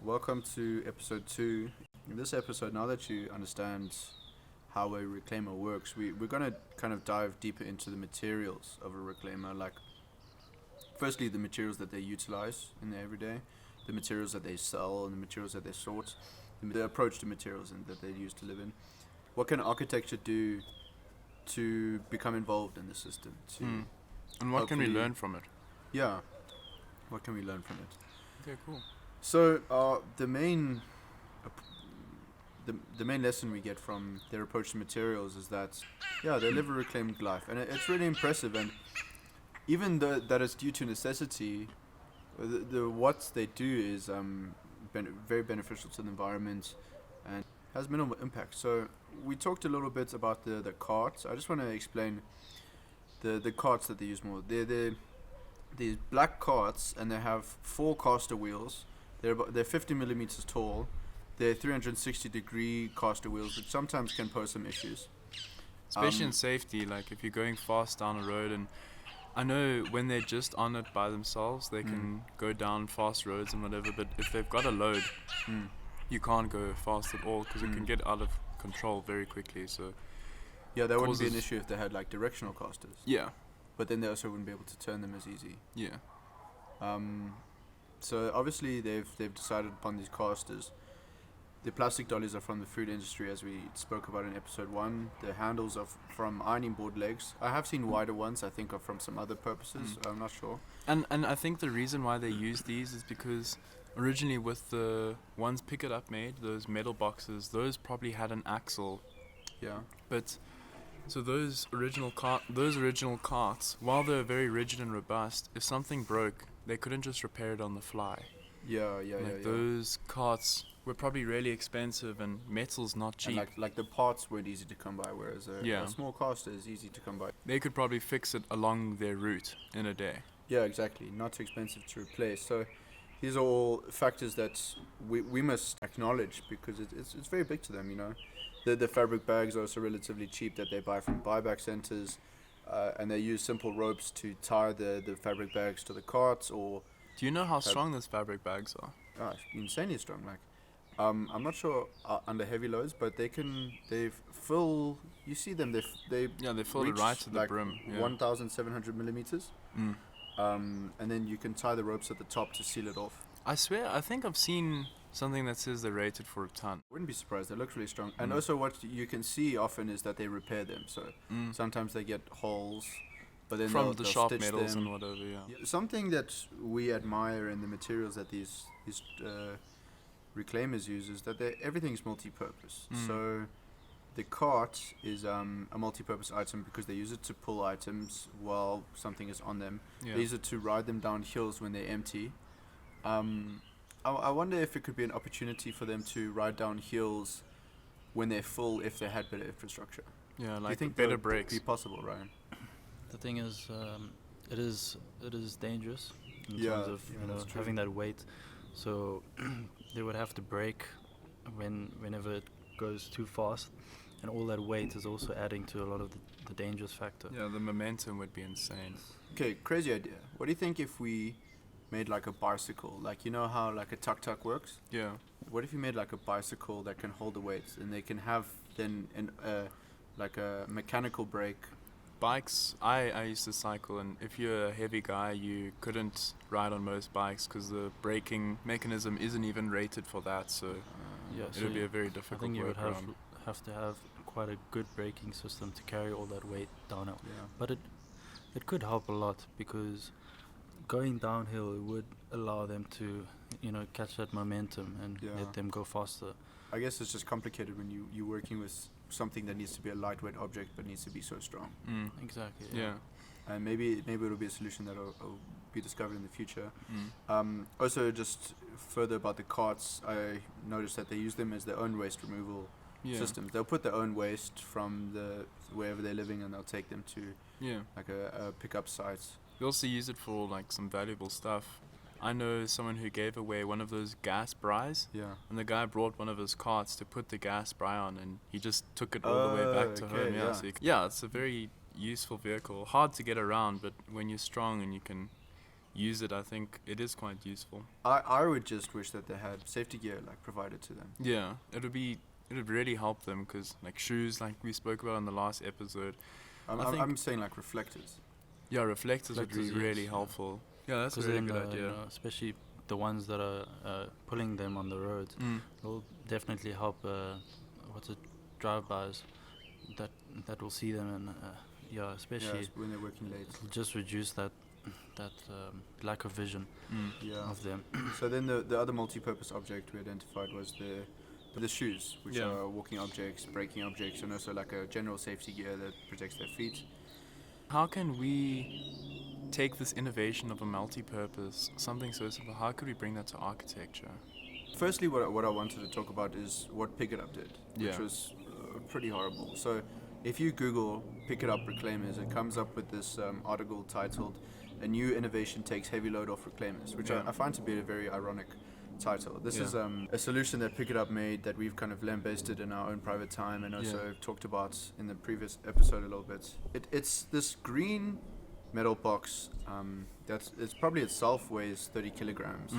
welcome to episode 2. In this episode, now that you understand how a reclaimer works, we're going to kind of dive deeper into the materials of a reclaimer, like firstly the materials that they utilize in their everyday, the materials that they sell and the materials that they sort, the approach to materials and that they use to live in. What can architecture do to become involved in the system? And what can we learn from it? Yeah, what can we learn from it? Okay, cool. So the main lesson we get from their approach to materials is that they live a reclaimed life, and it's really impressive. And even though that it's due to necessity, the what they do is very beneficial to the environment and has minimal impact. So we talked a little bit about the carts. I just want to explain the carts that they use more. They're these black carts, and they have 4 caster wheels. They're 50 millimeters tall. They're 360 degree caster wheels, which sometimes can pose some issues. Especially in safety, like if you're going fast down a road, and I know when they're just on it by themselves, they can go down fast roads and whatever, but if they've got a load, you can't go fast at all because it can get out of control very quickly. So yeah, that wouldn't be an issue if they had like directional casters. Yeah. But then they also wouldn't be able to turn them as easy. Yeah. So obviously they've decided upon these casters. The plastic dollies are from the food industry, as we spoke about in episode 1. The handles are from ironing board legs. I have seen wider ones, I think are from some other purposes. I'm not sure. And I think the reason why they use these is because originally with the ones Pick It Up made, those metal boxes, those probably had an axle. Yeah. But so those original carts, while they're very rigid and robust, if something broke, they couldn't just repair it on the fly. Yeah. Those carts were probably really expensive, and metal's not cheap. And like the parts weren't easy to come by, whereas a small caster is easy to come by. They could probably fix it along their route in a day. Yeah, exactly. Not too expensive to replace. So these are all factors that we must acknowledge, because it's very big to them, you know. The fabric bags are also relatively cheap that they buy from buyback centers, and they use simple ropes to tie the fabric bags to the carts. Or do you know how strong those fabric bags are? Insanely strong. Like I'm not sure under heavy loads, but they fill. You see them. They fill it right to the brim. 1,700 millimeters. And then you can tie the ropes at the top to seal it off. I swear, I think I've seen something that says they're rated for a ton. Wouldn't be surprised. They look really strong. And also what you can see often is that they repair them. So sometimes they get holes, but then from they'll the sharp stitch metals them. and whatever. Yeah. Something that we admire in the materials that these reclaimers use is that everything's multi-purpose. So the cart is a multi-purpose item because they use it to pull items while something is on them. Yeah. They use it to ride them down hills when they're empty. I wonder if it could be an opportunity for them to ride down hills when they're full, if they had better infrastructure. Yeah, like Do you think better that brakes. would be possible, Ryan? The thing is, it is dangerous in Yeah, terms of that's true. having that weight. So they would have to brake whenever it goes too fast, and all that weight is also adding to a lot of the dangerous factor. Yeah, the momentum would be insane. Okay, crazy idea. What do you think if we made like a bicycle? Like, you know how like a tuk-tuk works? Yeah. What if you made like a bicycle that can hold the weights, and they can have then like a mechanical brake? Bikes, I used to cycle, and if you're a heavy guy, you couldn't ride on most bikes because the braking mechanism isn't even rated for that, so it would be a very difficult I think you would workaround. have to have quite a good braking system to carry all that weight downhill. Yeah. But it could help a lot, because going downhill would allow them to catch that momentum and let them go faster. I guess it's just complicated when you're working with something that needs to be a lightweight object but needs to be so strong. Exactly. Yeah. And maybe it'll be a solution that will be discovered in the future. Also, just further about the carts, I noticed that they use them as their own waste removal systems. They'll put their own waste from wherever they're living, and they'll take them to like a pickup site. You also use it for like some valuable stuff. I know someone who gave away one of those gas braais, and the guy brought one of his carts to put the gas braai on, and he just took it all the way back to home. Yeah. So it's a very useful vehicle. Hard to get around, but when you're strong and you can use it, I think it is quite useful. I would just wish that they had safety gear like provided to them. Yeah, it would really help them, because like shoes, like we spoke about in the last episode. I'm saying like reflectors. Yeah, reflectors would be Reflectors, really yes. helpful. Yeah, that's a 'Cause really then, good idea. you know, especially the ones that are pulling them on the roads, will definitely help. Drive-bys that will see them, and especially Yeah, when they're working late. it'll just reduce that lack of vision Yeah. of them. So then the other multi-purpose object we identified was the shoes, which Yeah. are walking objects, braking objects, and also like a general safety gear that protects their feet. How can we take this innovation of a multi-purpose, something so simple, how could we bring that to architecture? Firstly, what I wanted to talk about is what Pick It Up did, which Yeah. was pretty horrible. So if you Google Pick It Up Reclaimers, it comes up with this article titled "A New Innovation Takes Heavy Load Off Reclaimers," which Yeah. I find to be a very ironic title. This Yeah. is a solution that Pick It Up made that we've kind of lambasted in our own private time and also talked about in the previous episode a little bit. It's this green metal box it's probably itself weighs 30 kilograms.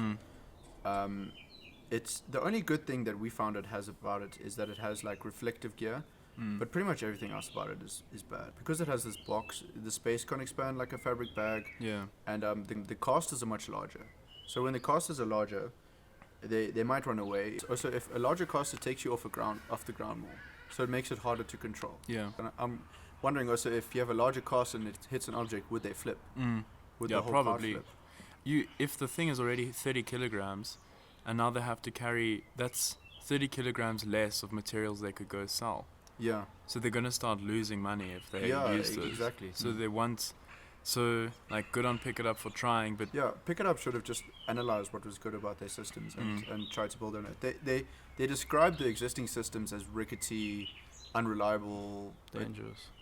It's the only good thing that we found it has about it is that it has like reflective gear, but pretty much everything else about it is bad. Because it has this box, the space can expand like a fabric bag, Yeah. and the casters are much larger. So when the casters are larger, they might run away. Also, if a larger caster takes you off the ground more, so it makes it harder to control. Yeah. And I'm wondering also if you have a larger caster and it hits an object, would they flip? Would Yeah, the whole cart probably. flip? If the thing is already 30 kilograms, and now they have to carry, that's 30 kilograms less of materials they could go sell. Yeah. So they're going to start losing money if they Yeah, use those. exactly. So they want, like, good on Pick It Up for trying, but Yeah, Pick It Up should have just analyzed what was good about their systems and tried to build on it. They described the existing systems as rickety, unreliable,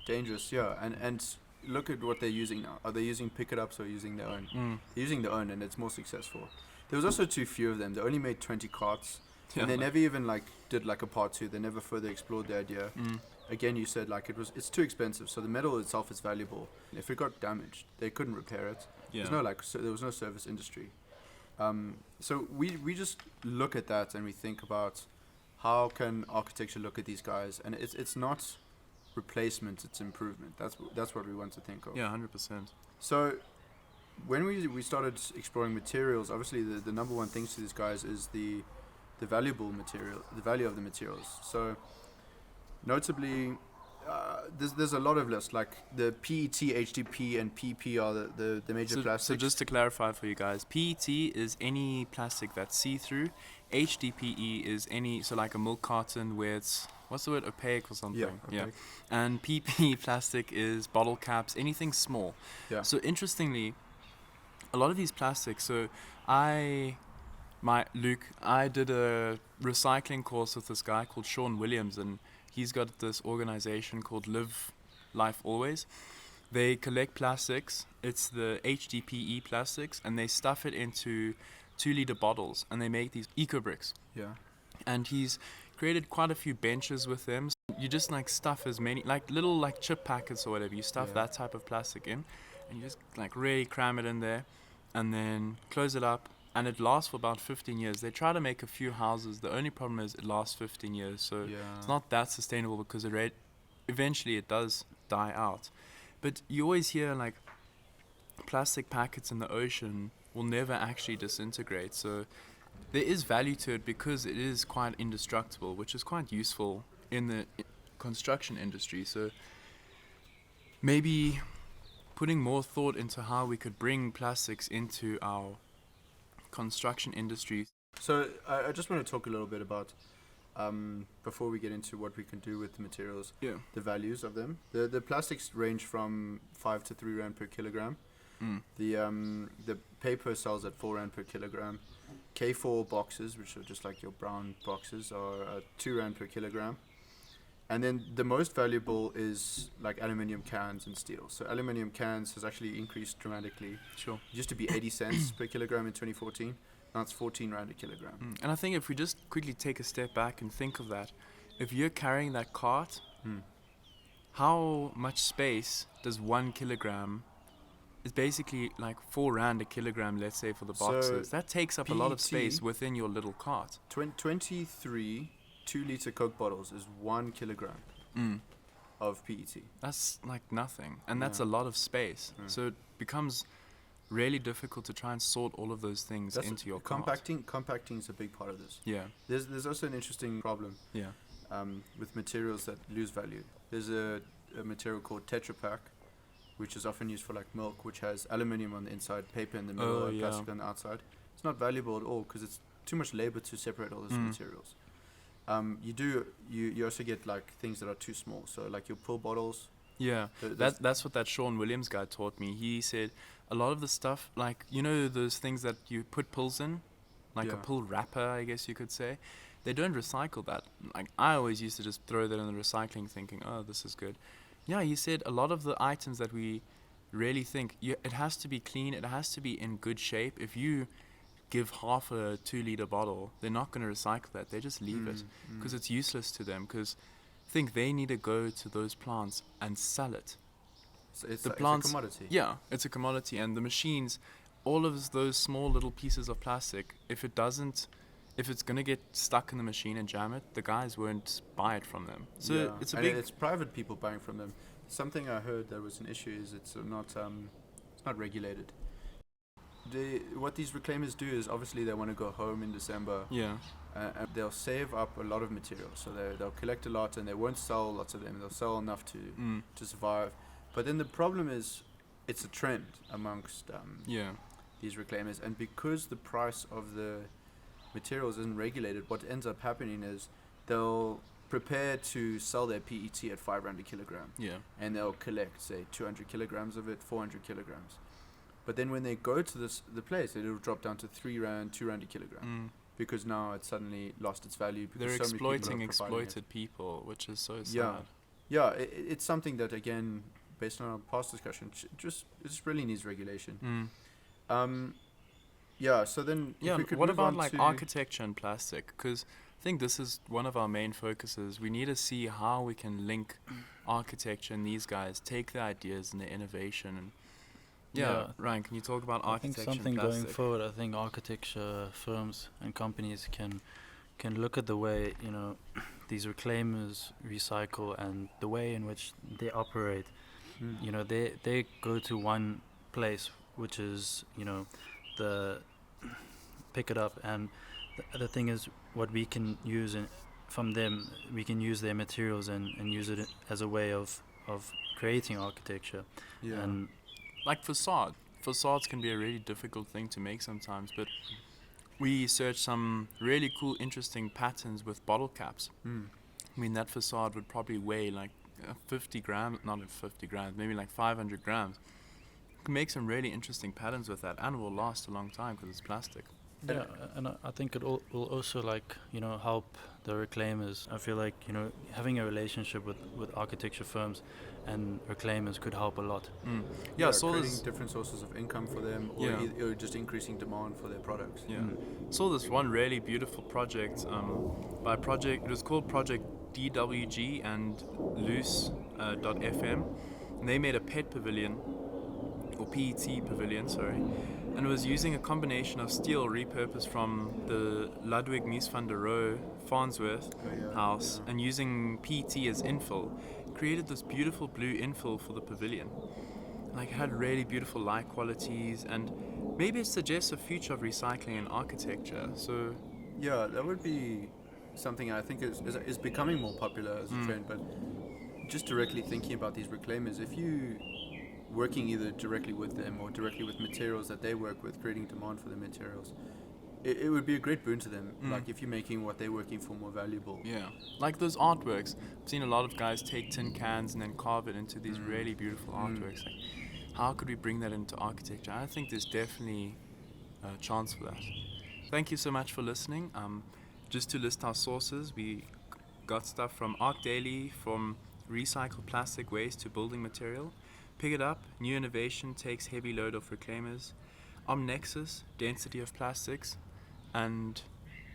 dangerous. Yeah, and look at what they're using now. Are they using Pick It Ups or using their own? They're using their own, and it's more successful. There was also too few of them. They only made 20 carts, and they never even like did like a part 2. They never further explored the idea. Again, you said like it's too expensive. So the metal itself is valuable. If it got damaged, they couldn't repair it. Yeah. There was no service industry. So we just look at that and we think about how can architecture look at these guys, and it's not replacement, it's improvement. That's what we want to think of. Yeah, 100%. So when we started exploring materials, obviously the number one things to these guys is the value of the materials. So notably, there's a lot of lists, like the PET, HDP, and PP are the major plastics. So just to clarify for you guys, PET is any plastic that's see-through. HDPE is so like a milk carton where it's, what's the word, opaque or something? Yeah. And PP plastic is bottle caps, anything small. Yeah. So interestingly, a lot of these plastics, so Luke, I did a recycling course with this guy called Sean Williams, and he's got this organization called Live Life Always. They collect plastics, it's the HDPE plastics, and they stuff it into 2-liter bottles, and they make these eco bricks. Yeah. And he's created quite a few benches with them. So you just like stuff as many, like little like chip packets or whatever, you stuff that type of plastic in, and you just like really cram it in there, and then close it up, and it lasts for about 15 years. They try to make a few houses. The only problem is it lasts 15 years, so it's not that sustainable because eventually it does die out. But you always hear like plastic packets in the ocean will never actually disintegrate, so there is value to it because it is quite indestructible, which is quite useful in the construction industry. So maybe putting more thought into how we could bring plastics into our construction industry. So I just want to talk a little bit about, before we get into what we can do with the materials, the values of them. The plastics range from 5 to 3 rand per kilogram. The paper sells at 4 rand per kilogram. K4 boxes, which are just like your brown boxes, are 2 rand per kilogram. And then the most valuable is like aluminium cans and steel. So aluminium cans has actually increased dramatically. Sure. It used to be 80 cents per kilogram in 2014. Now it's 14 rand a kilogram. And I think if we just quickly take a step back and think of that, if you're carrying that cart, how much space does 1 kilogram is basically like R4 a kilogram, let's say, for the So boxes. That takes up a lot of PET space within your little cart. 23 2-liter Coke bottles is 1 kilogram of PET. That's like nothing, and that's Yeah. a lot of space. Mm. So it becomes really difficult to try and sort all of those things into your cart. Compacting is a big part of this. Yeah, There's also an interesting problem yeah. with materials that lose value. There's a material called Tetra Pak, which is often used for like milk, which has aluminium on the inside, paper in the middle, Oh, and yeah. plastic on the outside. It's not valuable at all because it's too much labor to separate all those materials. You also get like things that are too small. So like your pill bottles. Yeah, that's what that Sean Williams guy taught me. He said a lot of the stuff, like, you know, those things that you put pills in, like a Yeah. pill wrapper, I guess you could say, they don't recycle that. Like, I always used to just throw that in the recycling thinking, oh, this is good. Yeah, he said a lot of the items that we really think, it has to be clean, it has to be in good shape. If you give half a 2-liter bottle, they're not going to recycle that. They just leave it because it's useless to them, because think they need to go to those plants and sell it. So it's The a plants, commodity. yeah, it's a commodity, and the machines, all of those small little pieces of plastic, if it's gonna get stuck in the machine and jam it, the guys won't buy it from them. So Yeah. it's a And big. it's private people buying from them. Something I heard that was an issue is it's not regulated. What these reclaimers do is obviously they want to go home in December. Yeah, And they'll save up a lot of material. So they'll collect a lot and they won't sell lots of them. They'll sell enough to survive. But then the problem is it's a trend amongst yeah, these reclaimers. And because the price of the materials isn't regulated, what ends up happening is they'll prepare to sell their PET at R5 a kilogram. yeah, And they'll collect, say, 200 kilograms of it, 400 kilograms. But then when they go to the place, it'll drop down to R3, R2 a kilogram. Because now it's suddenly lost its value. Because they're so many people are exploiting providing it. exploited people, which is so sad. Yeah, it's something that, again, based on our past discussion, it just really needs regulation. Yeah, so then Yeah, if we could what move about on like to architecture and plastic? Because I think this is one of our main focuses. We need to see how we can link architecture and these guys take their ideas and their innovation. And Yeah. Ryan, can you talk about I think architecture and something plastic? going forward, I think architecture firms and companies can look at the way, you know, these reclaimers recycle and the way in which they operate. You know, they go to one place, which is, you know, the pick it up, and the thing is, what we can use from them, we can use their materials and use it as a way of creating architecture. Yeah. And Like facades can be a really difficult thing to make sometimes, but we searched some really cool, interesting patterns with bottle caps. I mean, that facade would probably weigh like 50 grams, not 50 grams, maybe like 500 grams. You can make some really interesting patterns with that, and it will last a long time because it's plastic. yeah, and I think it will also, like, you know, help the reclaimers. I feel like, you know, having a relationship with architecture firms and reclaimers could help a lot. Yeah, so creating this, different sources of income for them, or, Yeah. or just increasing demand for their products. yeah, saw this one really beautiful project. It was called Project DWG and Loose.fm, and they made a pet pavilion, or PET pavilion, sorry, and it was using a combination of steel repurposed from the Ludwig Mies van der Rohe Farnsworth house and using PET as infill. Created this beautiful blue infill for the pavilion. Like, it had really beautiful light qualities, and maybe it suggests a future of recycling in architecture. So Yeah, that would be something I think is becoming more popular as a trend. But just directly thinking about these reclaimers, if you working either directly with them or directly with materials that they work with, creating demand for the materials, it would be a great boon to them. Like, if you're making what they're working for more valuable. yeah, like those artworks. I've seen a lot of guys take tin cans and then carve it into these really beautiful artworks. Like, how could we bring that into architecture? I think there's definitely a chance for that. Thank you so much for listening. Just to list our sources, we got stuff from Arc Daily, from recycled plastic waste to building material. Pick it up, new innovation takes heavy load off reclaimers. Omnexus, density of plastics, and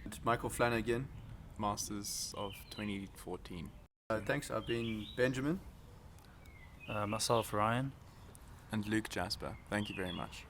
And Michael Flanagan, Masters of 2014. thanks. I've been Benjamin. Myself, Ryan. and Luke Jasper. Thank you very much.